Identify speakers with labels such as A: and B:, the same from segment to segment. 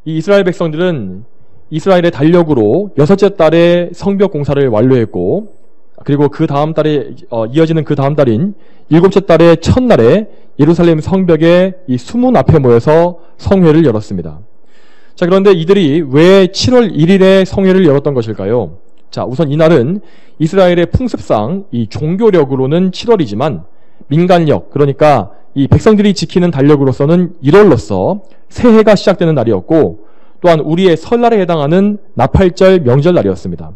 A: 이 이스라엘 백성들은 이스라엘의 달력으로 6째 달에 성벽 공사를 완료했고, 그리고 그 다음 달에 이어지는 그 다음 달인 7째 달의 첫날에 예루살렘 성벽의 이 수문 앞에 모여서 성회를 열었습니다. 자, 그런데 이들이 왜 7월 1일에 성회를 열었던 것일까요? 자, 우선 이날은 이스라엘의 풍습상 이 종교력으로는 7월이지만 민간력, 그러니까 이 백성들이 지키는 달력으로서는 1월로서 새해가 시작되는 날이었고, 또한 우리의 설날에 해당하는 나팔절 명절 날이었습니다.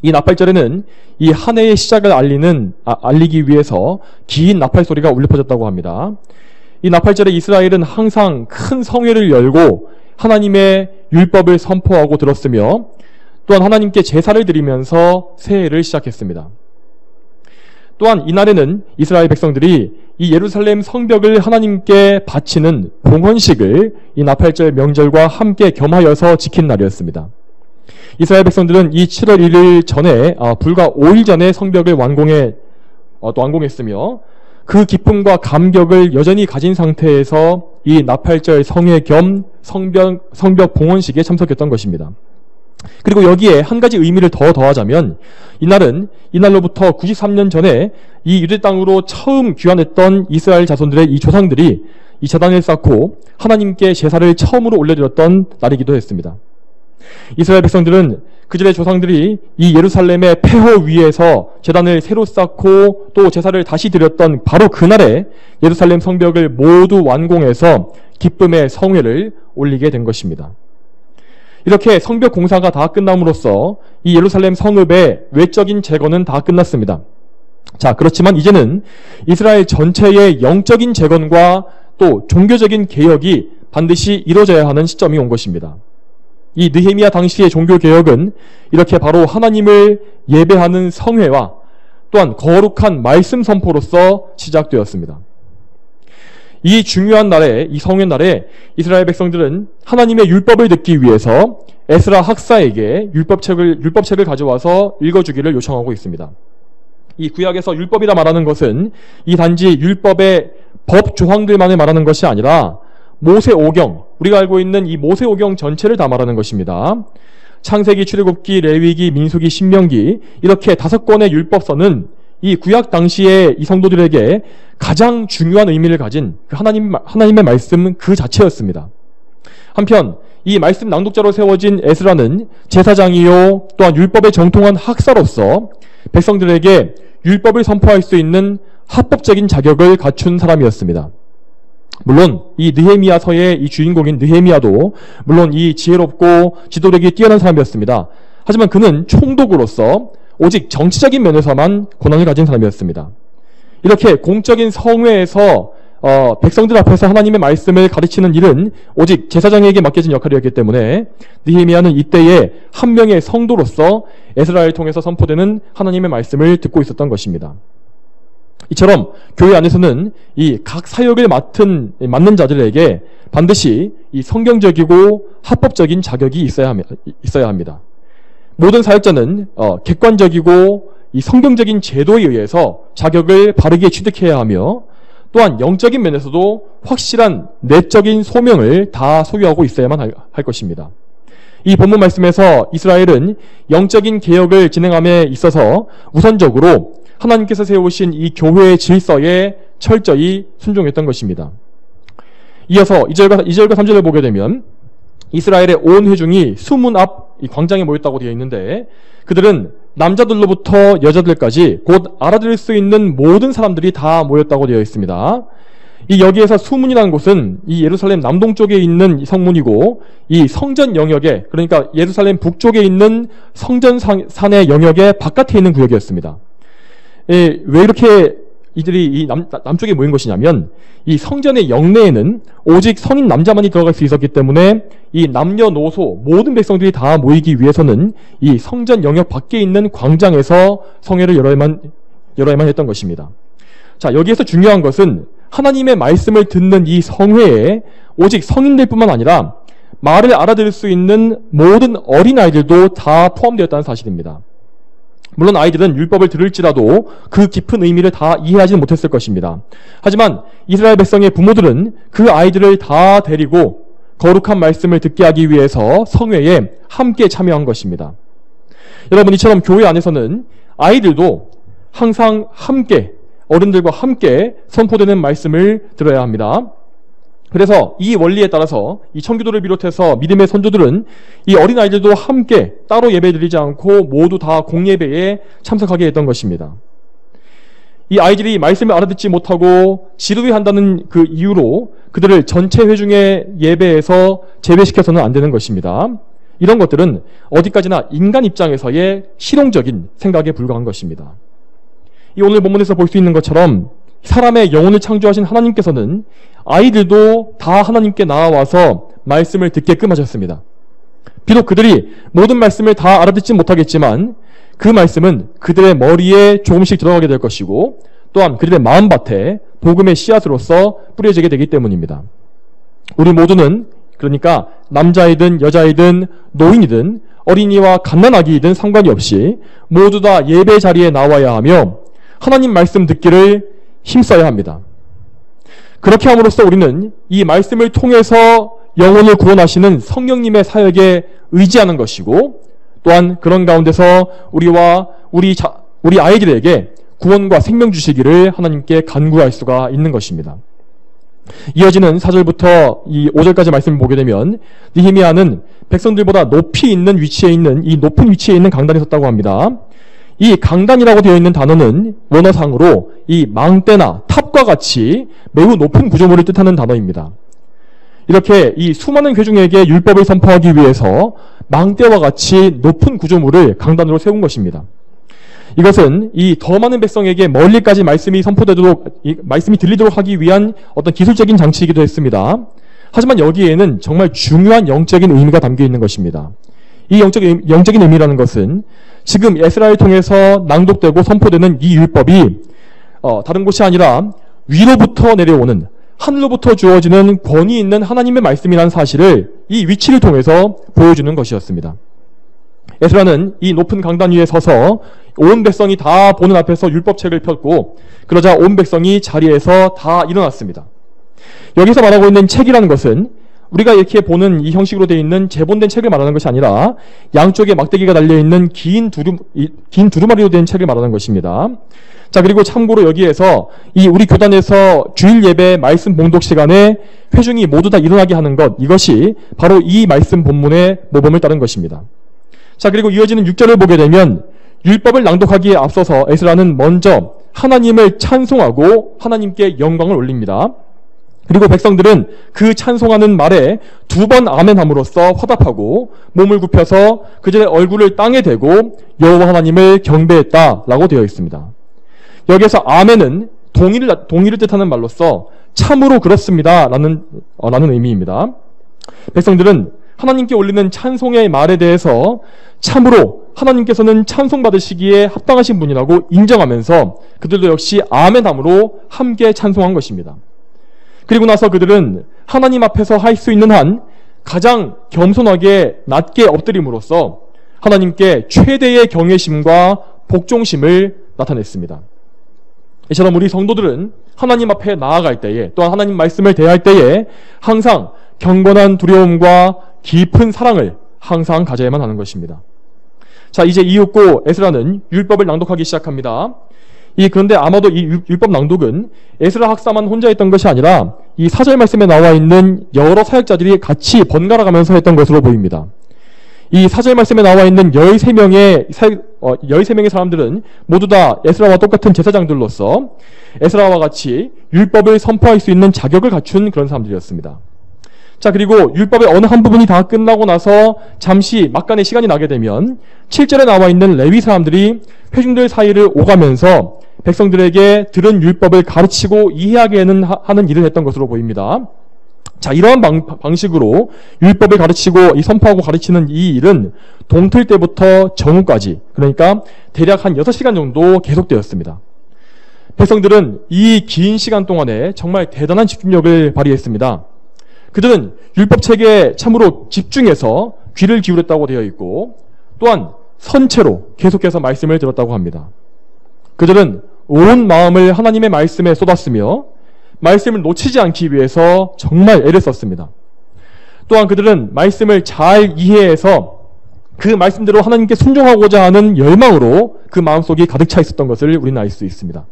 A: 이 나팔절에는 이 한 해의 시작을 알리기 위해서 긴 나팔 소리가 울려 퍼졌다고 합니다. 이 나팔절에 이스라엘은 항상 큰 성회를 열고 하나님의 율법을 선포하고 들었으며, 또한 하나님께 제사를 드리면서 새해를 시작했습니다. 또한 이날에는 이스라엘 백성들이 이 예루살렘 성벽을 하나님께 바치는 봉헌식을 이 나팔절 명절과 함께 겸하여서 지킨 날이었습니다. 이스라엘 백성들은 이 7월 1일 전에 불과 5일 전에 성벽을 완공했으며 그 기쁨과 감격을 여전히 가진 상태에서 이 나팔절 성회 겸 성벽 봉헌식에 참석했던 것입니다. 그리고 여기에 한 가지 의미를 더 더하자면 이날로부터 93년 전에 이 유대 땅으로 처음 귀환했던 이스라엘 자손들의 이 조상들이 이 제단을 쌓고 하나님께 제사를 처음으로 올려드렸던 날이기도 했습니다. 이스라엘 백성들은 그들의 조상들이 이 예루살렘의 폐허 위에서 제단을 새로 쌓고 또 제사를 다시 드렸던 바로 그날에 예루살렘 성벽을 모두 완공해서 기쁨의 성회를 올리게 된 것입니다. 이렇게 성벽 공사가 다 끝남으로써 이 예루살렘 성읍의 외적인 재건은 다 끝났습니다. 자, 그렇지만 이제는 이스라엘 전체의 영적인 재건과 또 종교적인 개혁이 반드시 이루어져야 하는 시점이 온 것입니다. 이 느헤미야 당시의 종교개혁은 이렇게 바로 하나님을 예배하는 성회와 또한 거룩한 말씀 선포로서 시작되었습니다. 이 중요한 날에, 이 성회 날에 이스라엘 백성들은 하나님의 율법을 듣기 위해서 에스라 학사에게 율법책을 가져와서 읽어주기를 요청하고 있습니다. 이 구약에서 율법이라 말하는 것은 이 단지 율법의 법 조항들만을 말하는 것이 아니라 모세오경, 우리가 알고 있는 이 모세오경 전체를 다 말하는 것입니다. 창세기, 출애굽기, 레위기, 민수기, 신명기 이렇게 5권의 율법서는 이 구약 당시에 이 성도들에게 가장 중요한 의미를 가진 그 하나님의 말씀 그 자체였습니다. 한편 이 말씀 낭독자로 세워진 에스라는 제사장이요 또한 율법에 정통한 학사로서 백성들에게 율법을 선포할 수 있는 합법적인 자격을 갖춘 사람이었습니다. 물론 이 느헤미야서의 이 주인공인 느헤미야도 물론 이 지혜롭고 지도력이 뛰어난 사람이었습니다. 하지만 그는 총독으로서 오직 정치적인 면에서만 권한을 가진 사람이었습니다. 이렇게 공적인 성회에서 백성들 앞에서 하나님의 말씀을 가르치는 일은 오직 제사장에게 맡겨진 역할이었기 때문에 느헤미야는 이때에 한 명의 성도로서 에스라를 통해서 선포되는 하나님의 말씀을 듣고 있었던 것입니다. 이처럼 교회 안에서는 이 각 사역을 맡는 자들에게 반드시 이 성경적이고 합법적인 자격이 있어야 합니다. 모든 사역자는 객관적이고 이 성경적인 제도에 의해서 자격을 바르게 취득해야 하며 또한 영적인 면에서도 확실한 내적인 소명을 다 소유하고 있어야만 할 것입니다. 이 본문 말씀에서 이스라엘은 영적인 개혁을 진행함에 있어서 우선적으로 하나님께서 세우신 이 교회의 질서에 철저히 순종했던 것입니다. 이어서 2절과 3절을 보게 되면 이스라엘의 온 회중이 수문 앞 이 광장에 모였다고 되어 있는데 그들은 남자들로부터 여자들까지 곧 알아들을 수 있는 모든 사람들이 다 모였다고 되어 있습니다. 이 여기에서 수문이라는 곳은 이 예루살렘 남동쪽에 있는 성문이고 이 성전 영역에 그러니까 예루살렘 북쪽에 있는 성전산의 영역의 바깥에 있는 구역이었습니다. 왜 이렇게 이들이 이 남쪽에 모인 것이냐면 이 성전의 영내에는 오직 성인 남자만이 들어갈 수 있었기 때문에 이 남녀노소 모든 백성들이 다 모이기 위해서는 이 성전 영역 밖에 있는 광장에서 성회를 열어야만 했던 것입니다. 자, 여기에서 중요한 것은 하나님의 말씀을 듣는 이 성회에 오직 성인들뿐만 아니라 말을 알아들을 수 있는 모든 어린아이들도 다 포함되었다는 사실입니다. 물론 아이들은 율법을 들을지라도 그 깊은 의미를 다 이해하지는 못했을 것입니다. 하지만 이스라엘 백성의 부모들은 그 아이들을 다 데리고 거룩한 말씀을 듣게 하기 위해서 성회에 함께 참여한 것입니다. 여러분, 이처럼 교회 안에서는 아이들도 항상 함께, 어른들과 함께 선포되는 말씀을 들어야 합니다. 그래서 이 원리에 따라서 이 청교도를 비롯해서 믿음의 선조들은 이 어린아이들도 함께 따로 예배드리지 않고 모두 다 공예배에 참석하게 했던 것입니다. 이 아이들이 말씀을 알아듣지 못하고 지루해한다는 그 이유로 그들을 전체 회중의 예배에서 제외시켜서는 안 되는 것입니다. 이런 것들은 어디까지나 인간 입장에서의 실용적인 생각에 불과한 것입니다. 이 오늘 본문에서 볼 수 있는 것처럼 사람의 영혼을 창조하신 하나님께서는 아이들도 다 하나님께 나아와서 말씀을 듣게끔 하셨습니다. 비록 그들이 모든 말씀을 다 알아듣지 못하겠지만 그 말씀은 그들의 머리에 조금씩 들어가게 될 것이고 또한 그들의 마음밭에 복음의 씨앗으로서 뿌려지게 되기 때문입니다. 우리 모두는 그러니까 남자이든 여자이든 노인이든 어린이와 갓난아기이든 상관이 없이 모두 다 예배 자리에 나와야 하며 하나님 말씀 듣기를 힘써야 합니다. 그렇게 함으로써 우리는 이 말씀을 통해서 영혼을 구원하시는 성령님의 사역에 의지하는 것이고 또한 그런 가운데서 우리 아이들에게 구원과 생명 주시기를 하나님께 간구할 수가 있는 것입니다. 이어지는 4절부터 이 5절까지 말씀을 보게 되면 느헤미야는 백성들보다 높이 있는 위치에 있는 이 높은 위치에 있는 강단에 섰다고 합니다. 이 강단이라고 되어 있는 단어는 원어상으로 이 망대나 탑과 같이 매우 높은 구조물을 뜻하는 단어입니다. 이렇게 이 수많은 회중에게 율법을 선포하기 위해서 망대와 같이 높은 구조물을 강단으로 세운 것입니다. 이것은 이 더 많은 백성에게 멀리까지 말씀이 선포되도록, 말씀이 들리도록 하기 위한 어떤 기술적인 장치이기도 했습니다. 하지만 여기에는 정말 중요한 영적인 의미가 담겨 있는 것입니다. 이 영적인 의미라는 것은 지금 에스라를 통해서 낭독되고 선포되는 이 율법이 다른 곳이 아니라 위로부터 내려오는, 하늘로부터 주어지는 권위 있는 하나님의 말씀이라는 사실을 이 위치를 통해서 보여주는 것이었습니다. 에스라는 이 높은 강단 위에 서서 온 백성이 다 보는 앞에서 율법책을 폈고 그러자 온 백성이 자리에서 다 일어났습니다. 여기서 말하고 있는 책이라는 것은 우리가 이렇게 보는 이 형식으로 되어 있는 제본된 책을 말하는 것이 아니라 양쪽에 막대기가 달려있는 긴 두루마리로 된 책을 말하는 것입니다. 자, 그리고 참고로 여기에서 이 우리 교단에서 주일 예배 말씀 봉독 시간에 회중이 모두 다 일어나게 하는 것, 이것이 바로 이 말씀 본문의 모범을 따른 것입니다. 자, 그리고 이어지는 6절을 보게 되면 율법을 낭독하기에 앞서서 에스라는 먼저 하나님을 찬송하고 하나님께 영광을 올립니다. 그리고 백성들은 그 찬송하는 말에 2번 아멘함으로써 화답하고 몸을 굽혀서 그들의 얼굴을 땅에 대고 여호와 하나님을 경배했다라고 되어 있습니다. 여기에서 아멘은 동의를 뜻하는 말로써 참으로 그렇습니다 라는 의미입니다. 백성들은 하나님께 올리는 찬송의 말에 대해서 참으로 하나님께서는 찬송받으시기에 합당하신 분이라고 인정하면서 그들도 역시 아멘함으로 함께 찬송한 것입니다. 그리고 나서 그들은 하나님 앞에서 할 수 있는 한 가장 겸손하게 낮게 엎드림으로써 하나님께 최대의 경외심과 복종심을 나타냈습니다. 이처럼 우리 성도들은 하나님 앞에 나아갈 때에 또한 하나님 말씀을 대할 때에 항상 경건한 두려움과 깊은 사랑을 항상 가져야만 하는 것입니다. 자, 이제 이윽고 에스라는 율법을 낭독하기 시작합니다. 그런데 아마도 이 율법 낭독은 에스라 학사만 혼자 했던 것이 아니라 이 4절 말씀에 나와 있는 여러 사역자들이 같이 번갈아 가면서 했던 것으로 보입니다. 이 4절 말씀에 나와 있는 13명의 사람들은 모두 다 에스라와 똑같은 제사장들로서 에스라와 같이 율법을 선포할 수 있는 자격을 갖춘 그런 사람들이었습니다. 자, 그리고 율법의 어느 한 부분이 다 끝나고 나서 잠시 막간의 시간이 나게 되면 7절에 나와 있는 레위 사람들이 회중들 사이를 오가면서 백성들에게 들은 율법을 가르치고 이해하게 하는 일을 했던 것으로 보입니다. 자, 이러한 방식으로 율법을 가르치고 선포하고 가르치는 이 일은 동틀 때부터 정오까지, 그러니까 대략 한 6시간 정도 계속되었습니다. 백성들은 이 긴 시간 동안에 정말 대단한 집중력을 발휘했습니다. 그들은 율법책에 참으로 집중해서 귀를 기울였다고 되어 있고 또한 선체로 계속해서 말씀을 들었다고 합니다. 그들은 온 마음을 하나님의 말씀에 쏟았으며 말씀을 놓치지 않기 위해서 정말 애를 썼습니다. 또한 그들은 말씀을 잘 이해해서 그 말씀대로 하나님께 순종하고자 하는 열망으로 그 마음속이 가득 차 있었던 것을 우리는 알 수 있습니다.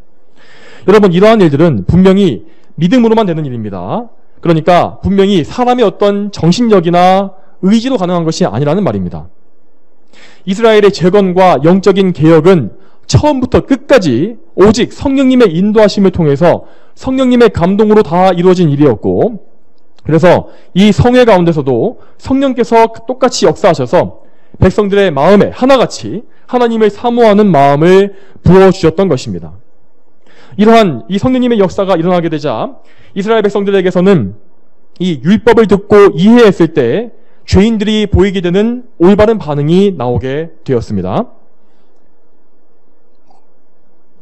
A: 여러분, 이러한 일들은 분명히 믿음으로만 되는 일입니다. 그러니까 분명히 사람의 어떤 정신력이나 의지로 가능한 것이 아니라는 말입니다. 이스라엘의 재건과 영적인 개혁은 처음부터 끝까지 오직 성령님의 인도하심을 통해서 성령님의 감동으로 다 이루어진 일이었고, 그래서 이 성회 가운데서도 성령께서 똑같이 역사하셔서 백성들의 마음에 하나같이 하나님을 사모하는 마음을 부어주셨던 것입니다. 이러한 이 성령님의 역사가 일어나게 되자 이스라엘 백성들에게서는 이 율법을 듣고 이해했을 때 죄인들이 보이게 되는 올바른 반응이 나오게 되었습니다.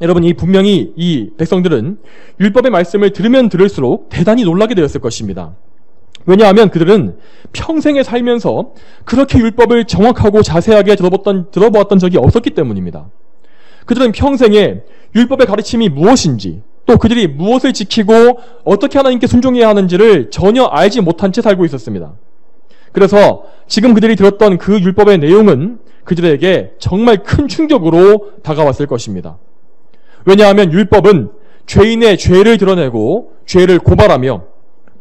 A: 여러분, 이 분명히 이 백성들은 율법의 말씀을 들으면 들을수록 대단히 놀라게 되었을 것입니다. 왜냐하면 그들은 평생에 살면서 그렇게 율법을 정확하고 자세하게 들어보았던 적이 없었기 때문입니다. 그들은 평생에 율법의 가르침이 무엇인지, 또 그들이 무엇을 지키고 어떻게 하나님께 순종해야 하는지를 전혀 알지 못한 채 살고 있었습니다. 그래서 지금 그들이 들었던 그 율법의 내용은 그들에게 정말 큰 충격으로 다가왔을 것입니다. 왜냐하면 율법은 죄인의 죄를 드러내고 죄를 고발하며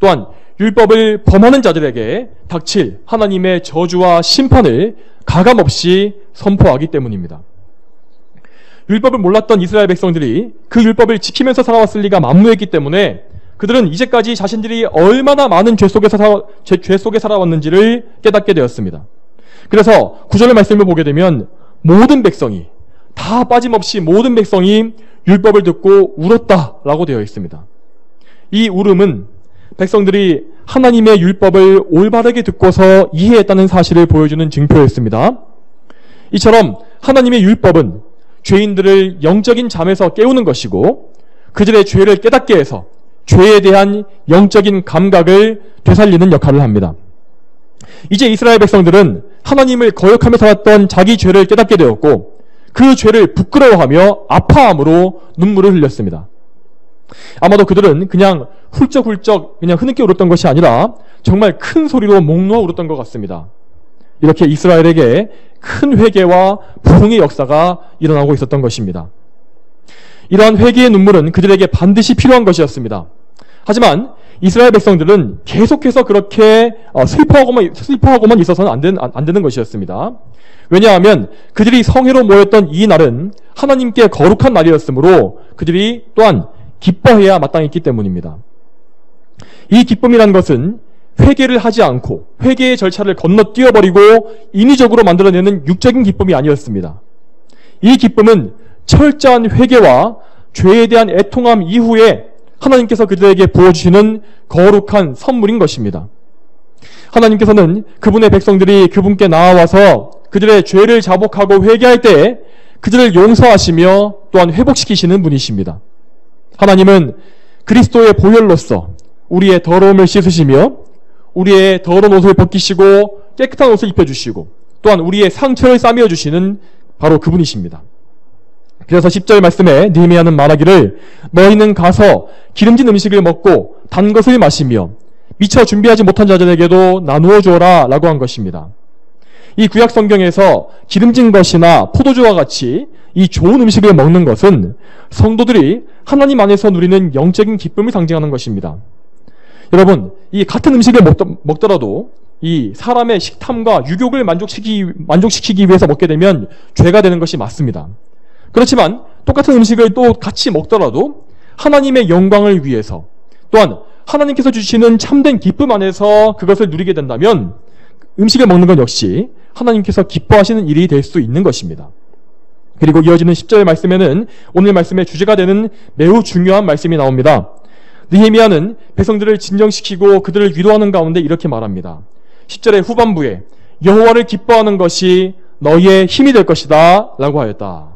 A: 또한 율법을 범하는 자들에게 닥칠 하나님의 저주와 심판을 가감없이 선포하기 때문입니다. 율법을 몰랐던 이스라엘 백성들이 그 율법을 지키면서 살아왔을 리가 만무했기 때문에 그들은 이제까지 자신들이 얼마나 많은 죄 속에 살아왔는지를 깨닫게 되었습니다. 그래서 9절의 말씀을 보게 되면 모든 백성이, 다 빠짐없이 모든 백성이 율법을 듣고 울었다라고 되어 있습니다. 이 울음은 백성들이 하나님의 율법을 올바르게 듣고서 이해했다는 사실을 보여주는 증표였습니다. 이처럼 하나님의 율법은 죄인들을 영적인 잠에서 깨우는 것이고 그들의 죄를 깨닫게 해서 죄에 대한 영적인 감각을 되살리는 역할을 합니다. 이제 이스라엘 백성들은 하나님을 거역하며 살았던 자기 죄를 깨닫게 되었고 그 죄를 부끄러워하며 아파함으로 눈물을 흘렸습니다. 아마도 그들은 그냥 훌쩍훌쩍 그냥 흐느껴 울었던 것이 아니라 정말 큰 소리로 목 놓아 울었던 것 같습니다. 이렇게 이스라엘에게 큰 회개와 부흥의 역사가 일어나고 있었던 것입니다. 이러한 회개의 눈물은 그들에게 반드시 필요한 것이었습니다. 하지만 이스라엘 백성들은 계속해서 그렇게 슬퍼하고만 있어서는 안 되는 것이었습니다. 왜냐하면 그들이 성회로 모였던 이 날은 하나님께 거룩한 날이었으므로 그들이 또한 기뻐해야 마땅했기 때문입니다. 이 기쁨이란 것은 회개를 하지 않고 회개의 절차를 건너뛰어버리고 인위적으로 만들어내는 육적인 기쁨이 아니었습니다. 이 기쁨은 철저한 회개와 죄에 대한 애통함 이후에 하나님께서 그들에게 부어주시는 거룩한 선물인 것입니다. 하나님께서는 그분의 백성들이 그분께 나아와서 그들의 죄를 자복하고 회개할 때 그들을 용서하시며 또한 회복시키시는 분이십니다. 하나님은 그리스도의 보혈로서 우리의 더러움을 씻으시며 우리의 더러운 옷을 벗기시고 깨끗한 옷을 입혀주시고 또한 우리의 상처를 싸매어 주시는 바로 그분이십니다. 그래서 10절 말씀에 느헤미야는 말하기를 너희는 가서 기름진 음식을 먹고 단 것을 마시며 미처 준비하지 못한 자들에게도 나누어 주어라 라고 한 것입니다. 이 구약 성경에서 기름진 것이나 포도주와 같이 이 좋은 음식을 먹는 것은 성도들이 하나님 안에서 누리는 영적인 기쁨을 상징하는 것입니다. 여러분, 이 같은 음식을 먹더라도 이 사람의 식탐과 유욕을 만족시키기 위해서 먹게 되면 죄가 되는 것이 맞습니다. 그렇지만 똑같은 음식을 또 같이 먹더라도 하나님의 영광을 위해서 또한 하나님께서 주시는 참된 기쁨 안에서 그것을 누리게 된다면 음식을 먹는 것 역시 하나님께서 기뻐하시는 일이 될 수 있는 것입니다. 그리고 이어지는 10절 말씀에는 오늘 말씀의 주제가 되는 매우 중요한 말씀이 나옵니다. 느헤미야는 백성들을 진정시키고 그들을 위로하는 가운데 이렇게 말합니다. 10절의 후반부에 여호와를 기뻐하는 것이 너희의 힘이 될 것이다 라고 하였다.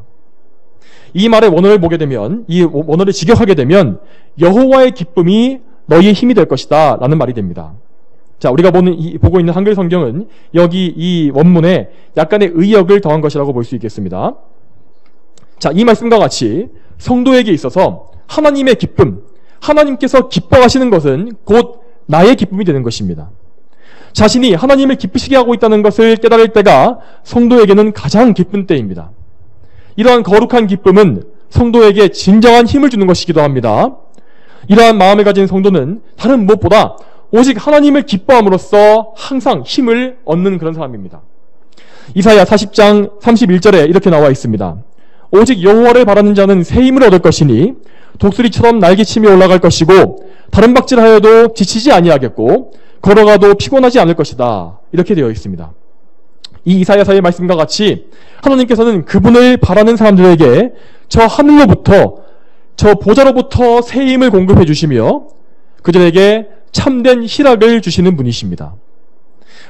A: 이 말의 원어를 보게 되면, 이 원어를 직역하게 되면 여호와의 기쁨이 너희의 힘이 될 것이다 라는 말이 됩니다. 자, 우리가 보고 있는 한글 성경은 여기 이 원문에 약간의 의역을 더한 것이라고 볼 수 있겠습니다. 자, 이 말씀과 같이 성도에게 있어서 하나님의 기쁨, 하나님께서 기뻐하시는 것은 곧 나의 기쁨이 되는 것입니다. 자신이 하나님을 기쁘시게 하고 있다는 것을 깨달을 때가 성도에게는 가장 기쁜 때입니다. 이러한 거룩한 기쁨은 성도에게 진정한 힘을 주는 것이기도 합니다. 이러한 마음을 가진 성도는 다른 무엇보다 오직 하나님을 기뻐함으로써 항상 힘을 얻는 그런 사람입니다. 이사야 40장 31절에 이렇게 나와 있습니다. 오직 여호와를 바라는 자는 새 힘을 얻을 것이니 독수리처럼 날개치며 올라갈 것이고 다른 박질하여도 지치지 아니하겠고 걸어가도 피곤하지 않을 것이다. 이렇게 되어 있습니다. 이 이사야서의 말씀과 같이 하나님께서는 그분을 바라는 사람들에게 저 하늘로부터 저 보좌로부터 새 힘을 공급해 주시며 그들에게 참된 희락을 주시는 분이십니다.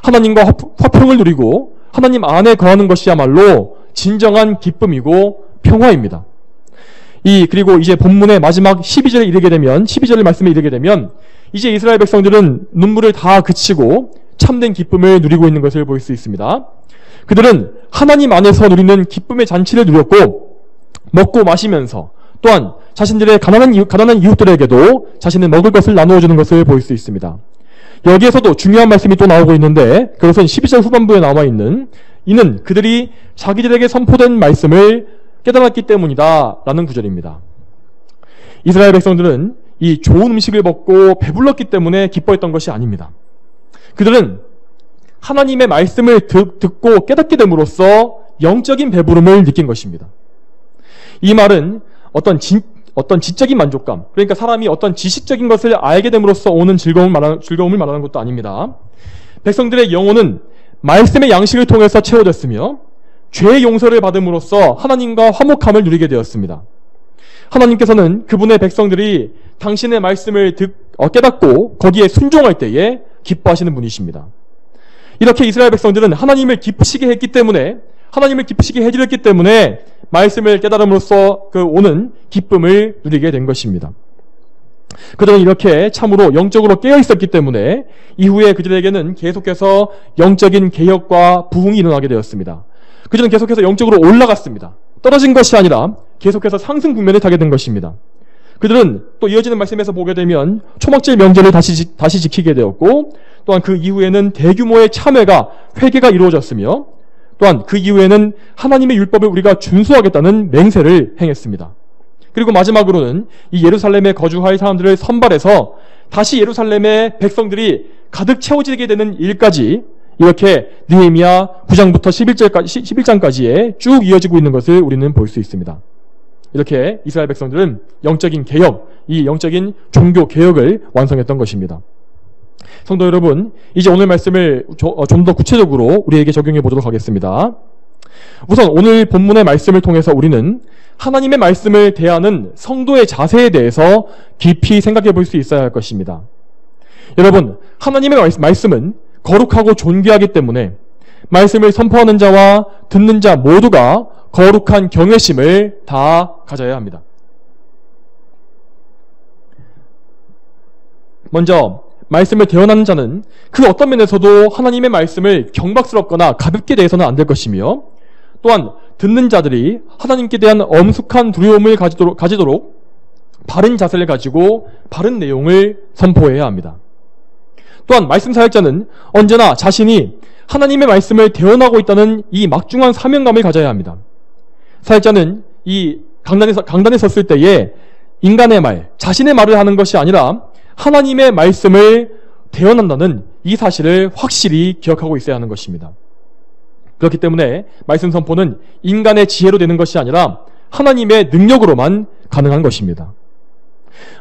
A: 하나님과 화평을 누리고 하나님 안에 거하는 것이야말로 진정한 기쁨이고 평화입니다. 그리고 이제 본문의 마지막 12절 말씀에 이르게 되면 이제 이스라엘 백성들은 눈물을 다 그치고 참된 기쁨을 누리고 있는 것을 볼 수 있습니다. 그들은 하나님 안에서 누리는 기쁨의 잔치를 누렸고 먹고 마시면서 또한 자신들의 가난한 이웃들에게도 자신의 먹을 것을 나누어 주는 것을 볼 수 있습니다. 여기에서도 중요한 말씀이 또 나오고 있는데 그것은 12절 후반부에 나와 있는 이는 그들이 자기들에게 선포된 말씀을 깨달았기 때문이다 라는 구절입니다. 이스라엘 백성들은 이 좋은 음식을 먹고 배불렀기 때문에 기뻐했던 것이 아닙니다. 그들은 하나님의 말씀을 듣고 깨닫게 됨으로써 영적인 배부름을 느낀 것입니다. 이 말은 어떤 지적인 만족감, 그러니까 사람이 어떤 지식적인 것을 알게 됨으로써 오는 즐거움을 말하는 것도 아닙니다. 백성들의 영혼은 말씀의 양식을 통해서 채워졌으며 죄의 용서를 받음으로써 하나님과 화목함을 누리게 되었습니다. 하나님께서는 그분의 백성들이 당신의 말씀을 깨닫고 거기에 순종할 때에 기뻐하시는 분이십니다. 이렇게 이스라엘 백성들은 하나님을 기쁘시게 했기 때문에 하나님을 기쁘시게 해드렸기 때문에 말씀을 깨달음으로써 오는 기쁨을 누리게 된 것입니다. 그들은 이렇게 참으로 영적으로 깨어 있었기 때문에 이후에 그들에게는 계속해서 영적인 개혁과 부흥이 일어나게 되었습니다. 그들은 계속해서 영적으로 올라갔습니다. 떨어진 것이 아니라 계속해서 상승 국면에 타게 된 것입니다. 그들은 또 이어지는 말씀에서 보게 되면 초막절 명절을 다시 지키게 되었고 또한 그 이후에는 대규모의 참회가 회개가 이루어졌으며 또한 그 이후에는 하나님의 율법을 우리가 준수하겠다는 맹세를 행했습니다. 그리고 마지막으로는 이 예루살렘에 거주할 사람들을 선발해서 다시 예루살렘의 백성들이 가득 채워지게 되는 일까지 이렇게 느헤미야 9장부터 11장까지에 쭉 이어지고 있는 것을 우리는 볼 수 있습니다. 이렇게 이스라엘 백성들은 영적인 개혁, 이 영적인 종교 개혁을 완성했던 것입니다. 성도 여러분, 이제 오늘 말씀을 좀 더 구체적으로 우리에게 적용해 보도록 하겠습니다. 우선 오늘 본문의 말씀을 통해서 우리는 하나님의 말씀을 대하는 성도의 자세에 대해서 깊이 생각해 볼 수 있어야 할 것입니다. 여러분, 하나님의 말씀은 거룩하고 존귀하기 때문에 말씀을 선포하는 자와 듣는 자 모두가 거룩한 경외심을 다 가져야 합니다. 먼저 말씀을 대언하는 자는 그 어떤 면에서도 하나님의 말씀을 경박스럽거나 가볍게 대해서는 안 될 것이며 또한 듣는 자들이 하나님께 대한 엄숙한 두려움을 가지도록 바른 자세를 가지고 바른 내용을 선포해야 합니다. 또한 말씀 사역자는 언제나 자신이 하나님의 말씀을 대언하고 있다는 이 막중한 사명감을 가져야 합니다. 사역자는 이 강단에 섰을 때에 인간의 말, 자신의 말을 하는 것이 아니라 하나님의 말씀을 대언한다는 이 사실을 확실히 기억하고 있어야 하는 것입니다. 그렇기 때문에 말씀 선포는 인간의 지혜로 되는 것이 아니라 하나님의 능력으로만 가능한 것입니다.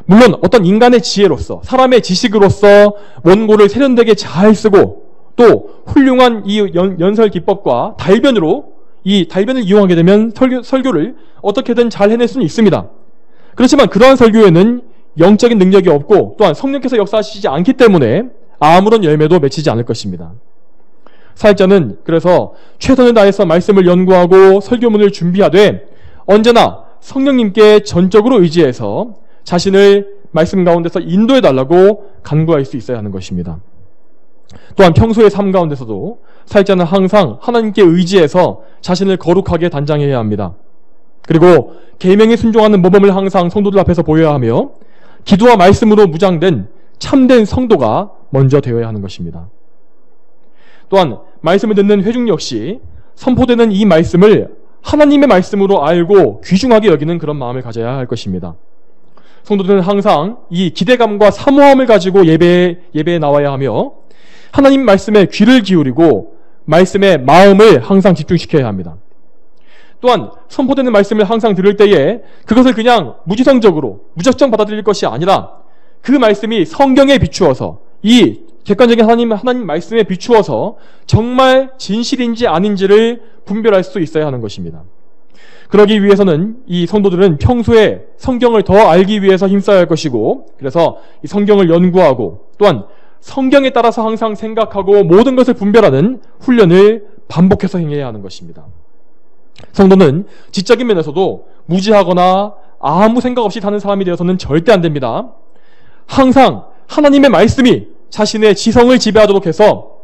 A: 물론 어떤 인간의 지혜로서 사람의 지식으로서 원고를 세련되게 잘 쓰고 또 훌륭한 이 연설 기법과 달변으로 이 달변을 이용하게 되면 설교를 어떻게든 잘 해낼 수는 있습니다. 그렇지만 그러한 설교에는 영적인 능력이 없고 또한 성령께서 역사하시지 않기 때문에 아무런 열매도 맺히지 않을 것입니다. 사역자는 그래서 최선을 다해서 말씀을 연구하고 설교문을 준비하되 언제나 성령님께 전적으로 의지해서 자신을 말씀 가운데서 인도해달라고 간구할 수 있어야 하는 것입니다. 또한 평소의 삶 가운데서도 사역자는 항상 하나님께 의지해서 자신을 거룩하게 단장해야 합니다. 그리고 계명에 순종하는 모범을 항상 성도들 앞에서 보여야 하며 기도와 말씀으로 무장된 참된 성도가 먼저 되어야 하는 것입니다. 또한 말씀을 듣는 회중 역시 선포되는 이 말씀을 하나님의 말씀으로 알고 귀중하게 여기는 그런 마음을 가져야 할 것입니다. 성도들은 항상 이 기대감과 사모함을 가지고 예배에 나와야 하며 하나님 말씀에 귀를 기울이고 말씀에 마음을 항상 집중시켜야 합니다. 또한 선포되는 말씀을 항상 들을 때에 그것을 그냥 무지성적으로 무작정 받아들일 것이 아니라 그 말씀이 성경에 비추어서 이 객관적인 하나님 말씀에 비추어서 정말 진실인지 아닌지를 분별할 수 있어야 하는 것입니다. 그러기 위해서는 이 성도들은 평소에 성경을 더 알기 위해서 힘써야 할 것이고, 그래서 이 성경을 연구하고 또한 성경에 따라서 항상 생각하고 모든 것을 분별하는 훈련을 반복해서 행해야 하는 것입니다. 성도는 지적인 면에서도 무지하거나 아무 생각 없이 사는 사람이 되어서는 절대 안 됩니다. 항상 하나님의 말씀이 자신의 지성을 지배하도록 해서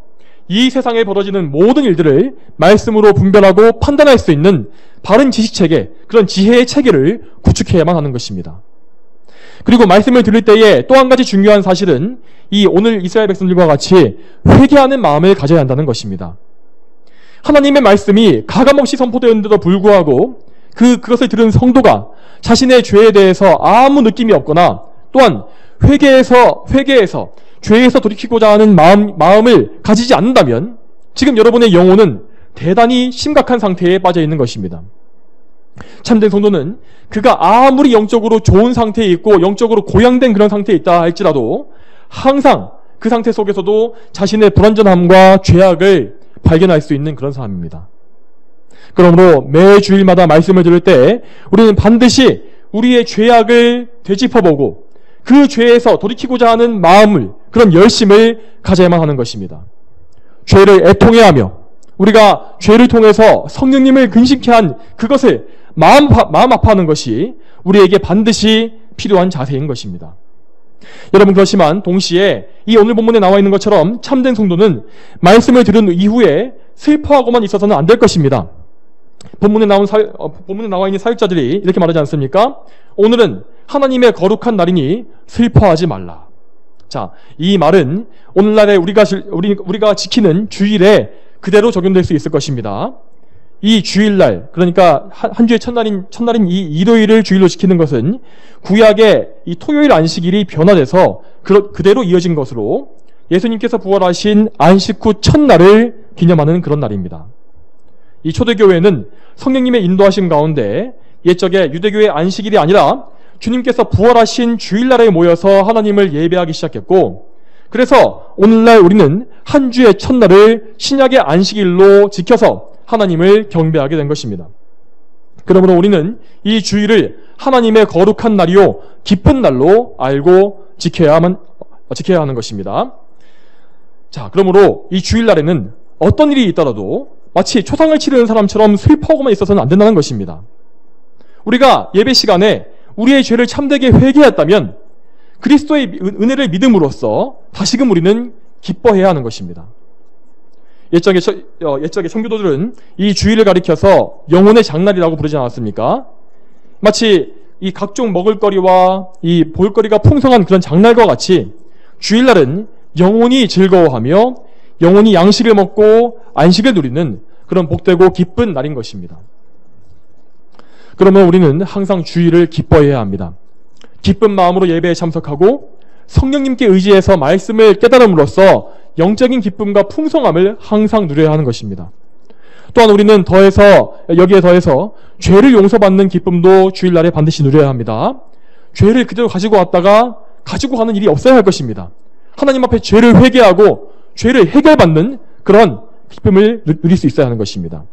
A: 이 세상에 벌어지는 모든 일들을 말씀으로 분별하고 판단할 수 있는 바른 지식체계, 그런 지혜의 체계를 구축해야만 하는 것입니다. 그리고 말씀을 들을 때에 또 한 가지 중요한 사실은 이 오늘 이스라엘 백성들과 같이 회개하는 마음을 가져야 한다는 것입니다. 하나님의 말씀이 가감없이 선포되었는데도 불구하고 그것을 들은 성도가 자신의 죄에 대해서 아무 느낌이 없거나 또한 회개해서 죄에서 돌이키고자 하는 마음을 가지지 않는다면 지금 여러분의 영혼은 대단히 심각한 상태에 빠져 있는 것입니다. 참된 성도는 그가 아무리 영적으로 좋은 상태에 있고 영적으로 고양된 그런 상태에 있다 할지라도 항상 그 상태 속에서도 자신의 불완전함과 죄악을 발견할 수 있는 그런 사람입니다. 그러므로 매 주일마다 말씀을 들을 때 우리는 반드시 우리의 죄악을 되짚어보고 그 죄에서 돌이키고자 하는 마음을, 그런 열심을 가져야만 하는 것입니다. 죄를 애통해하며 우리가 죄를 통해서 성령님을 근심케 한 그것을 마음 아파하는 것이 우리에게 반드시 필요한 자세인 것입니다. 여러분, 그렇지만 동시에 이 오늘 본문에 나와 있는 것처럼 참된 성도는 말씀을 들은 이후에 슬퍼하고만 있어서는 안 될 것입니다. 본문에 나와 있는 사역자들이 이렇게 말하지 않습니까? 오늘은 하나님의 거룩한 날이니 슬퍼하지 말라. 자, 이 말은 오늘날에 우리가 지키는 주일에 그대로 적용될 수 있을 것입니다. 이 주일날, 그러니까 한 주의 첫날인 이 일요일을 주일로 지키는 것은 구약의 이 토요일 안식일이 변화돼서 그대로 이어진 것으로 예수님께서 부활하신 안식 후 첫날을 기념하는 그런 날입니다. 이 초대교회는 성령님의 인도하심 가운데 옛적에 유대교의 안식일이 아니라 주님께서 부활하신 주일날에 모여서 하나님을 예배하기 시작했고, 그래서 오늘날 우리는 한 주의 첫날을 신약의 안식일로 지켜서 하나님을 경배하게 된 것입니다. 그러므로 우리는 이 주일을 하나님의 거룩한 날이요 기쁜 날로 알고 지켜야 하는 것입니다. 자, 그러므로 이 주일날에는 어떤 일이 있더라도 마치 초상을 치르는 사람처럼 슬퍼하고만 있어서는 안 된다는 것입니다. 우리가 예배 시간에 우리의 죄를 참되게 회개했다면 그리스도의 은혜를 믿음으로써 다시금 우리는 기뻐해야 하는 것입니다. 옛적의 청교도들은 이 주일을 가리켜서 영혼의 장날이라고 부르지 않았습니까? 마치 이 각종 먹을거리와 이 볼거리가 풍성한 그런 장날과 같이 주일날은 영혼이 즐거워하며 영혼이 양식을 먹고 안식을 누리는 그런 복되고 기쁜 날인 것입니다. 그러면 우리는 항상 주일을 기뻐해야 합니다. 기쁜 마음으로 예배에 참석하고 성령님께 의지해서 말씀을 깨달음으로써 영적인 기쁨과 풍성함을 항상 누려야 하는 것입니다. 또한 우리는 여기에 더해서 죄를 용서받는 기쁨도 주일날에 반드시 누려야 합니다. 죄를 그대로 가지고 왔다가 가지고 가는 일이 없어야 할 것입니다. 하나님 앞에 죄를 회개하고 죄를 해결받는 그런 기쁨을 누릴 수 있어야 하는 것입니다.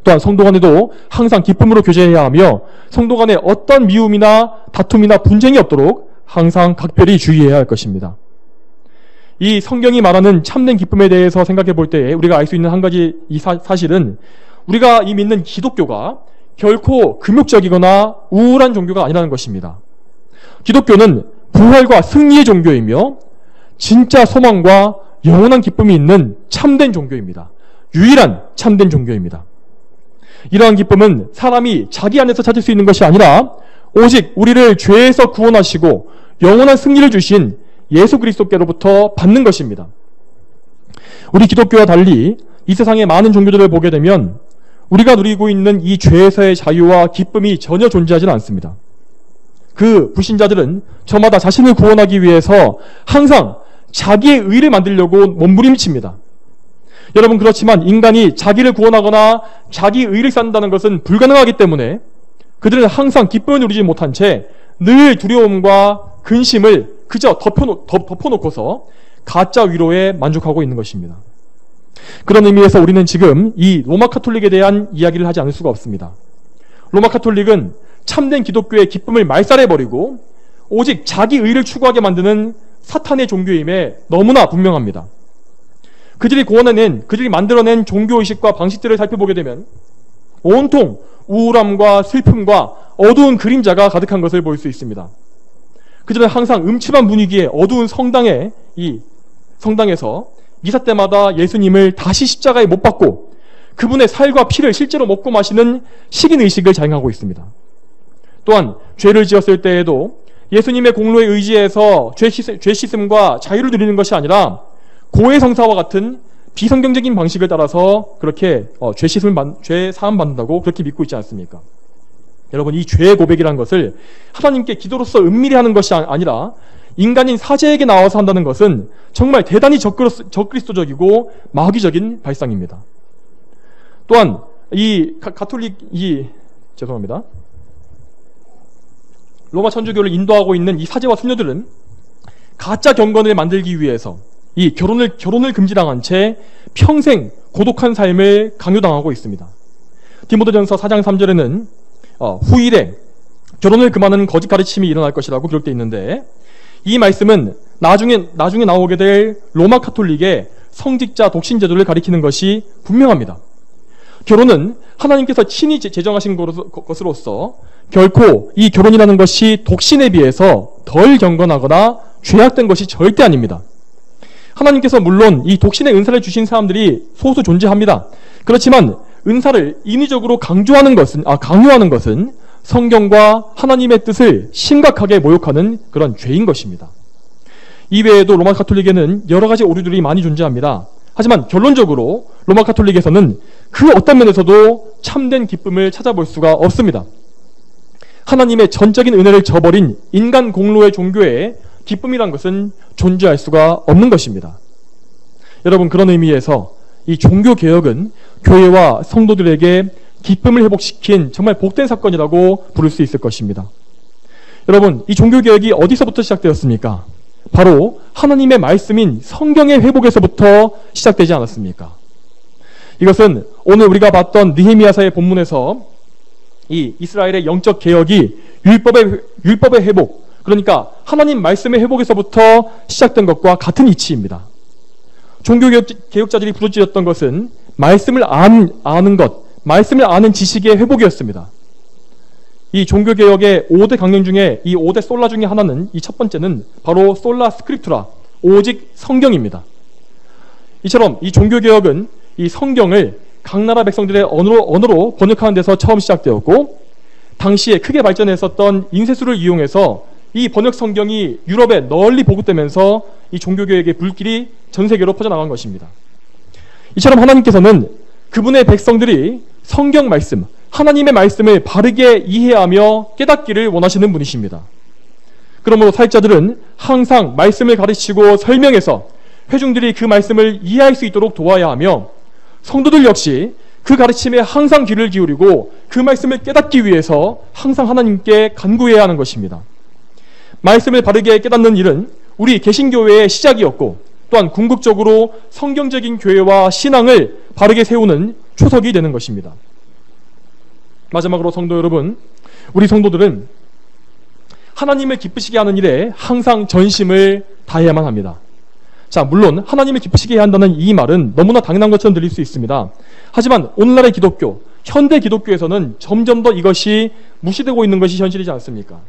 A: 또한 성도 간에도 항상 기쁨으로 교제해야 하며 성도 간에 어떤 미움이나 다툼이나 분쟁이 없도록 항상 각별히 주의해야 할 것입니다. 이 성경이 말하는 참된 기쁨에 대해서 생각해 볼 때 우리가 알 수 있는 한 가지 사실은 우리가 이 믿는 기독교가 결코 금욕적이거나 우울한 종교가 아니라는 것입니다. 기독교는 부활과 승리의 종교이며 진짜 소망과 영원한 기쁨이 있는 참된 종교입니다. 유일한 참된 종교입니다. 이러한 기쁨은 사람이 자기 안에서 찾을 수 있는 것이 아니라 오직 우리를 죄에서 구원하시고 영원한 승리를 주신 예수 그리스도께로부터 받는 것입니다. 우리 기독교와 달리 이 세상의 많은 종교들을 보게 되면 우리가 누리고 있는 이 죄에서의 자유와 기쁨이 전혀 존재하지는 않습니다. 그 불신자들은 저마다 자신을 구원하기 위해서 항상 자기의 의를 만들려고 몸부림칩니다. 여러분, 그렇지만 인간이 자기를 구원하거나 자기 의를 쌓는다는 것은 불가능하기 때문에 그들은 항상 기쁨을 누리지 못한 채 늘 두려움과 근심을 그저 덮어놓고서 가짜 위로에 만족하고 있는 것입니다. 그런 의미에서 우리는 지금 이 로마 카톨릭에 대한 이야기를 하지 않을 수가 없습니다. 로마 카톨릭은 참된 기독교의 기쁨을 말살해버리고 오직 자기 의를 추구하게 만드는 사탄의 종교임에 너무나 분명합니다. 그들이 만들어낸 종교의식과 방식들을 살펴보게 되면 온통 우울함과 슬픔과 어두운 그림자가 가득한 것을 볼 수 있습니다. 그들은 항상 음침한 분위기의 어두운 성당에서 미사 때마다 예수님을 다시 십자가에 못 박고 그분의 살과 피를 실제로 먹고 마시는 식인의식을 자행하고 있습니다. 또한 죄를 지었을 때에도 예수님의 공로에 의지해서 죄 씻음과 자유를 누리는 것이 아니라 고해성사와 같은 비성경적인 방식을 따라서 그렇게 죄 사함 받는다고 그렇게 믿고 있지 않습니까? 여러분, 이 죄의 고백이라는 것을 하나님께 기도로서 은밀히 하는 것이 아니라 인간인 사제에게 나와서 한다는 것은 정말 대단히 적그리스도적이고 마귀적인 발상입니다. 또한 로마 천주교를 인도하고 있는 이 사제와 수녀들은 가짜 경건을 만들기 위해서 이 결혼을 금지당한 채 평생 고독한 삶을 강요당하고 있습니다. 디모데전서 4장 3절에는 후일에 결혼을 금하는 거짓 가르침이 일어날 것이라고 기록되어 있는데, 이 말씀은 나중에 나오게 될 로마 카톨릭의 성직자 독신 제도를 가리키는 것이 분명합니다. 결혼은 하나님께서 친히 제정하신 것으로서 결코 이 결혼이라는 것이 독신에 비해서 덜 경건하거나 죄악된 것이 절대 아닙니다. 하나님께서 물론 이 독신의 은사를 주신 사람들이 소수 존재합니다. 그렇지만 은사를 인위적으로 강요하는 것은 성경과 하나님의 뜻을 심각하게 모욕하는 그런 죄인 것입니다. 이외에도 로마 카톨릭에는 여러 가지 오류들이 많이 존재합니다. 하지만 결론적으로 로마 카톨릭에서는 그 어떤 면에서도 참된 기쁨을 찾아볼 수가 없습니다. 하나님의 전적인 은혜를 저버린 인간 공로의 종교에 기쁨이란 것은 존재할 수가 없는 것입니다. 여러분, 그런 의미에서 이 종교개혁은 교회와 성도들에게 기쁨을 회복시킨 정말 복된 사건이라고 부를 수 있을 것입니다. 여러분, 이 종교개혁이 어디서부터 시작되었습니까? 바로 하나님의 말씀인 성경의 회복에서부터 시작되지 않았습니까? 이것은 오늘 우리가 봤던 느헤미야서의 본문에서 이 이스라엘의 영적 개혁이 율법의 회복, 그러니까 하나님 말씀의 회복에서부터 시작된 것과 같은 이치입니다. 종교개혁자들이 부르짖었던 것은 말씀을 아는 것, 말씀을 아는 지식의 회복이었습니다. 이 종교개혁의 5대 강령 중에 이 5대 솔라 중에 하나는, 이 첫 번째는 바로 솔라 스크립투라, 오직 성경입니다. 이처럼 이 종교개혁은 이 성경을 각 나라 백성들의 언어로 번역하는 데서 처음 시작되었고, 당시에 크게 발전했었던 인쇄술을 이용해서 이 번역 성경이 유럽에 널리 보급되면서 이 종교개혁의 불길이 전 세계로 퍼져나간 것입니다. 이처럼 하나님께서는 그분의 백성들이 성경 말씀, 하나님의 말씀을 바르게 이해하며 깨닫기를 원하시는 분이십니다. 그러므로 사역자들은 항상 말씀을 가르치고 설명해서 회중들이 그 말씀을 이해할 수 있도록 도와야 하며, 성도들 역시 그 가르침에 항상 귀를 기울이고 그 말씀을 깨닫기 위해서 항상 하나님께 간구해야 하는 것입니다. 말씀을 바르게 깨닫는 일은 우리 개신교회의 시작이었고, 또한 궁극적으로 성경적인 교회와 신앙을 바르게 세우는 초석이 되는 것입니다. 마지막으로 성도 여러분, 우리 성도들은 하나님을 기쁘시게 하는 일에 항상 전심을 다해야만 합니다. 자, 물론 하나님을 기쁘시게 한다는 이 말은 너무나 당연한 것처럼 들릴 수 있습니다. 하지만 오늘날의 기독교, 현대 기독교에서는 점점 더 이것이 무시되고 있는 것이 현실이지 않습니까?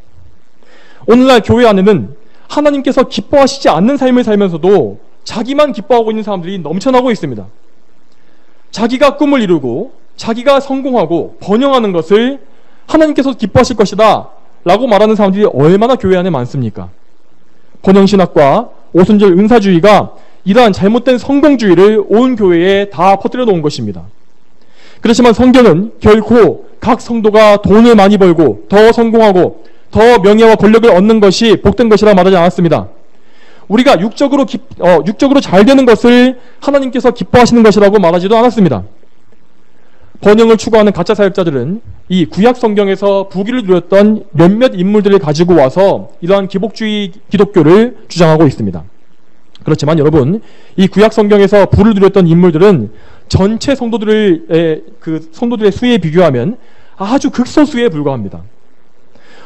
A: 오늘날 교회 안에는 하나님께서 기뻐하시지 않는 삶을 살면서도 자기만 기뻐하고 있는 사람들이 넘쳐나고 있습니다. 자기가 꿈을 이루고 자기가 성공하고 번영하는 것을 하나님께서 기뻐하실 것이다 라고 말하는 사람들이 얼마나 교회 안에 많습니까? 번영신학과 오순절 은사주의가 이러한 잘못된 성공주의를 온 교회에 다 퍼뜨려 놓은 것입니다. 그렇지만 성경은 결코 각 성도가 돈을 많이 벌고 더 성공하고 더 명예와 권력을 얻는 것이 복된 것이라 말하지 않았습니다. 우리가 육적으로 잘 되는 것을 하나님께서 기뻐하시는 것이라고 말하지도 않았습니다. 번영을 추구하는 가짜 사역자들은 이 구약 성경에서 부귀를 누렸던 몇몇 인물들을 가지고 와서 이러한 기복주의 기독교를 주장하고 있습니다. 그렇지만 여러분, 이 구약 성경에서 부를 누렸던 인물들은 전체 성도들의 수에 비교하면 아주 극소수에 불과합니다.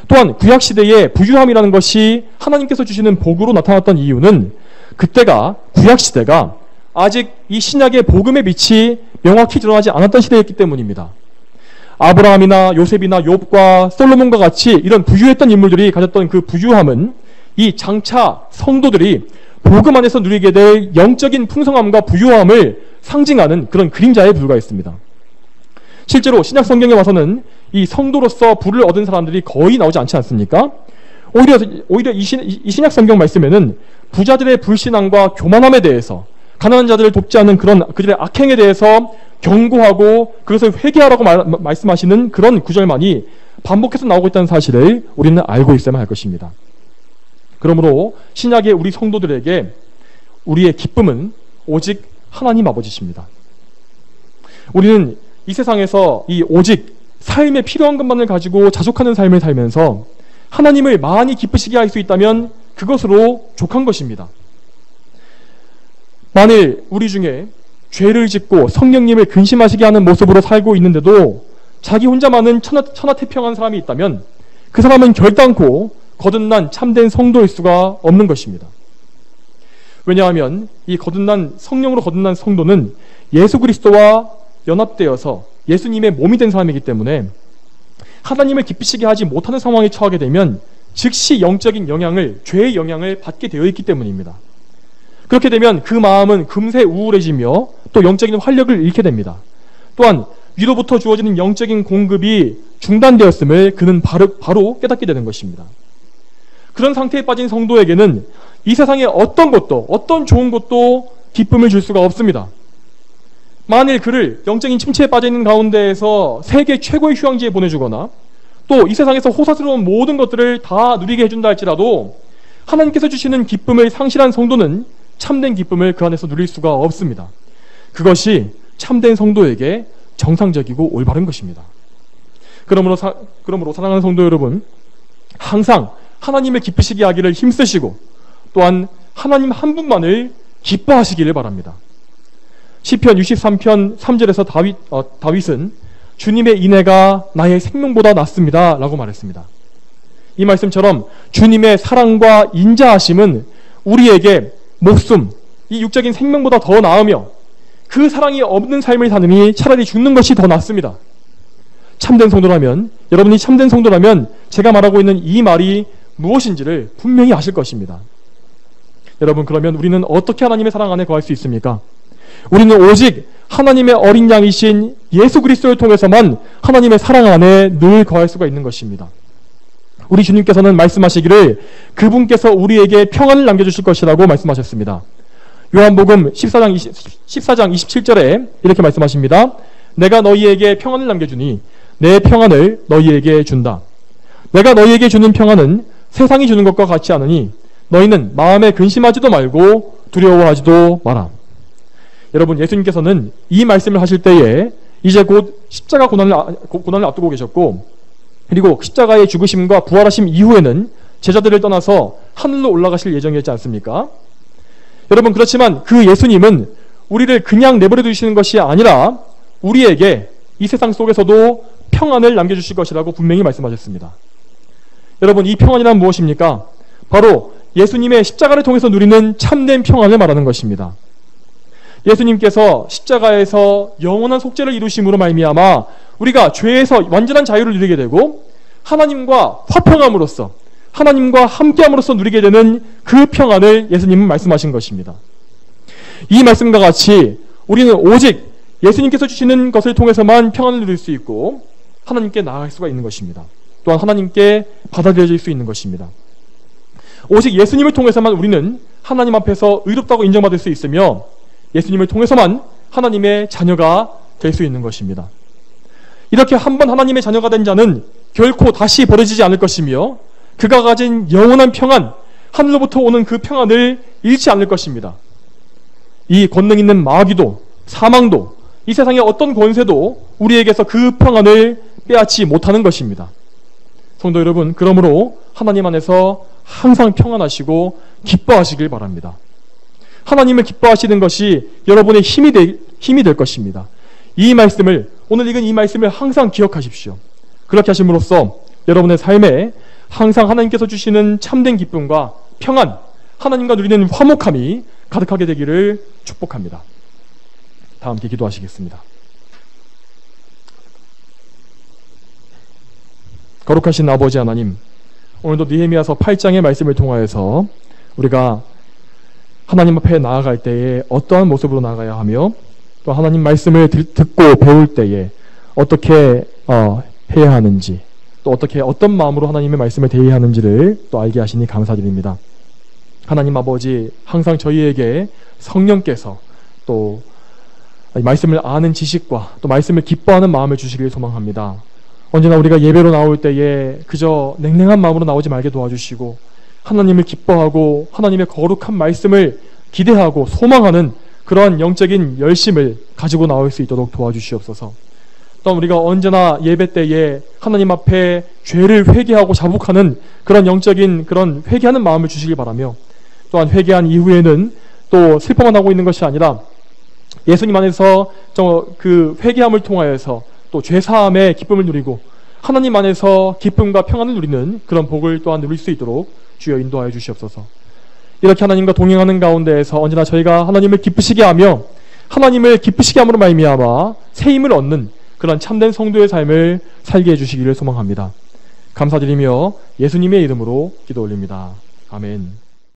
A: 또한 구약 시대의 부유함이라는 것이 하나님께서 주시는 복으로 나타났던 이유는 그때가 구약 시대가 아직 이 신약의 복음의 빛이 명확히 드러나지 않았던 시대였기 때문입니다. 아브라함이나 요셉이나 욥과 솔로몬과 같이 이런 부유했던 인물들이 가졌던 그 부유함은 이 장차 성도들이 복음 안에서 누리게 될 영적인 풍성함과 부유함을 상징하는 그런 그림자에 불과했습니다. 실제로 신약 성경에 와서는 이 성도로서 부를 얻은 사람들이 거의 나오지 않지 않습니까? 오히려 이 신약 성경 말씀에는 부자들의 불신앙과 교만함에 대해서, 가난한 자들을 돕지 않는 그런 그들의 악행에 대해서 경고하고 그것을 회개하라고 말씀하시는 그런 구절만이 반복해서 나오고 있다는 사실을 우리는 알고 있어야만 할 것입니다. 그러므로 신약의 우리 성도들에게 우리의 기쁨은 오직 하나님 아버지십니다. 우리는 이 세상에서 이 오직 삶에 필요한 것만을 가지고 자족하는 삶을 살면서 하나님을 많이 기쁘시게 할 수 있다면 그것으로 족한 것입니다. 만일 우리 중에 죄를 짓고 성령님을 근심하시게 하는 모습으로 살고 있는데도 자기 혼자만은 천하태평한 사람이 있다면 그 사람은 결단코 거듭난 참된 성도일 수가 없는 것입니다. 왜냐하면 이 성령으로 거듭난 성도는 예수 그리스도와 연합되어서 예수님의 몸이 된 사람이기 때문에 하나님을 기쁘시게 하지 못하는 상황에 처하게 되면 즉시 영적인 영향을, 죄의 영향을 받게 되어 있기 때문입니다. 그렇게 되면 그 마음은 금세 우울해지며 또 영적인 활력을 잃게 됩니다. 또한 위로부터 주어지는 영적인 공급이 중단되었음을 그는 바로 깨닫게 되는 것입니다. 그런 상태에 빠진 성도에게는 이 세상의 어떤 것도, 어떤 좋은 것도 기쁨을 줄 수가 없습니다. 만일 그를 영적인 침체에 빠져있는 가운데에서 세계 최고의 휴양지에 보내주거나 또 이 세상에서 호사스러운 모든 것들을 다 누리게 해준다 할지라도 하나님께서 주시는 기쁨을 상실한 성도는 참된 기쁨을 그 안에서 누릴 수가 없습니다. 그것이 참된 성도에게 정상적이고 올바른 것입니다. 그러므로 사랑하는 성도 여러분, 항상 하나님을 기쁘시게 하기를 힘쓰시고 또한 하나님 한 분만을 기뻐하시기를 바랍니다. 시편 63편 3절에서 다윗은 주님의 인애가 나의 생명보다 낫습니다 라고 말했습니다. 이 말씀처럼 주님의 사랑과 인자하심은 우리에게 목숨, 이 육적인 생명보다 더 나으며 그 사랑이 없는 삶을 사느니 차라리 죽는 것이 더 낫습니다. 참된 성도라면, 여러분이 참된 성도라면 제가 말하고 있는 이 말이 무엇인지를 분명히 아실 것입니다. 여러분, 그러면 우리는 어떻게 하나님의 사랑 안에 거할 수 있습니까? 우리는 오직 하나님의 어린 양이신 예수 그리스도를 통해서만 하나님의 사랑 안에 늘 거할 수가 있는 것입니다. 우리 주님께서는 말씀하시기를 그분께서 우리에게 평안을 남겨주실 것이라고 말씀하셨습니다. 요한복음 14장 27절에 이렇게 말씀하십니다. 내가 너희에게 평안을 남겨주니 내 평안을 너희에게 준다. 내가 너희에게 주는 평안은 세상이 주는 것과 같지 않으니 너희는 마음에 근심하지도 말고 두려워하지도 마라. 여러분, 예수님께서는 이 말씀을 하실 때에 이제 곧 십자가 고난을 앞두고 계셨고, 그리고 십자가의 죽으심과 부활하심 이후에는 제자들을 떠나서 하늘로 올라가실 예정이었지 않습니까? 여러분, 그렇지만 그 예수님은 우리를 그냥 내버려 두시는 것이 아니라 우리에게 이 세상 속에서도 평안을 남겨주실 것이라고 분명히 말씀하셨습니다. 여러분, 이 평안이란 무엇입니까? 바로 예수님의 십자가를 통해서 누리는 참된 평안을 말하는 것입니다. 예수님께서 십자가에서 영원한 속죄를 이루심으로 말미암아 우리가 죄에서 완전한 자유를 누리게 되고 하나님과 화평함으로써, 하나님과 함께함으로써 누리게 되는 그 평안을 예수님은 말씀하신 것입니다. 이 말씀과 같이 우리는 오직 예수님께서 주시는 것을 통해서만 평안을 누릴 수 있고 하나님께 나아갈 수가 있는 것입니다. 또한 하나님께 받아들여질 수 있는 것입니다. 오직 예수님을 통해서만 우리는 하나님 앞에서 의롭다고 인정받을 수 있으며 예수님을 통해서만 하나님의 자녀가 될 수 있는 것입니다. 이렇게 한번 하나님의 자녀가 된 자는 결코 다시 버려지지 않을 것이며 그가 가진 영원한 평안, 하늘로부터 오는 그 평안을 잃지 않을 것입니다. 이 권능 있는 마귀도 사망도 이 세상의 어떤 권세도 우리에게서 그 평안을 빼앗지 못하는 것입니다. 성도 여러분, 그러므로 하나님 안에서 항상 평안하시고 기뻐하시길 바랍니다. 하나님을 기뻐하시는 것이 여러분의 힘이 될 것입니다. 이 말씀을, 오늘 읽은 이 말씀을 항상 기억하십시오. 그렇게 하심으로써 여러분의 삶에 항상 하나님께서 주시는 참된 기쁨과 평안, 하나님과 누리는 화목함이 가득하게 되기를 축복합니다. 다 함께 기도하시겠습니다. 거룩하신 아버지 하나님, 오늘도 느헤미야서 8장의 말씀을 통하여서 우리가 하나님 앞에 나아갈 때에 어떠한 모습으로 나아가야 하며 또 하나님 말씀을 듣고 배울 때에 어떻게 해야 하는지, 또 어떻게 어떤 마음으로 하나님의 말씀을 대해야 하는지를 또 알게 하시니 감사드립니다. 하나님 아버지, 항상 저희에게 성령께서 또 말씀을 아는 지식과 또 말씀을 기뻐하는 마음을 주시길 소망합니다. 언제나 우리가 예배로 나올 때에 그저 냉랭한 마음으로 나오지 말게 도와주시고 하나님을 기뻐하고 하나님의 거룩한 말씀을 기대하고 소망하는 그러한 영적인 열심을 가지고 나올 수 있도록 도와주시옵소서. 또한 우리가 언제나 예배 때에 하나님 앞에 죄를 회개하고 자복하는 그런 영적인 그런 회개하는 마음을 주시길 바라며, 또한 회개한 이후에는 또 슬퍼만 하고 있는 것이 아니라 예수님 안에서 그 회개함을 통하여서 또 죄사함의 기쁨을 누리고 하나님 안에서 기쁨과 평안을 누리는 그런 복을 또한 누릴 수 있도록 주여 인도하여 주시옵소서. 이렇게 하나님과 동행하는 가운데에서 언제나 저희가 하나님을 기쁘시게 하며 하나님을 기쁘시게 함으로 말미암아 새 힘을 얻는 그런 참된 성도의 삶을 살게 해주시기를 소망합니다. 감사드리며 예수님의 이름으로 기도 올립니다. 아멘.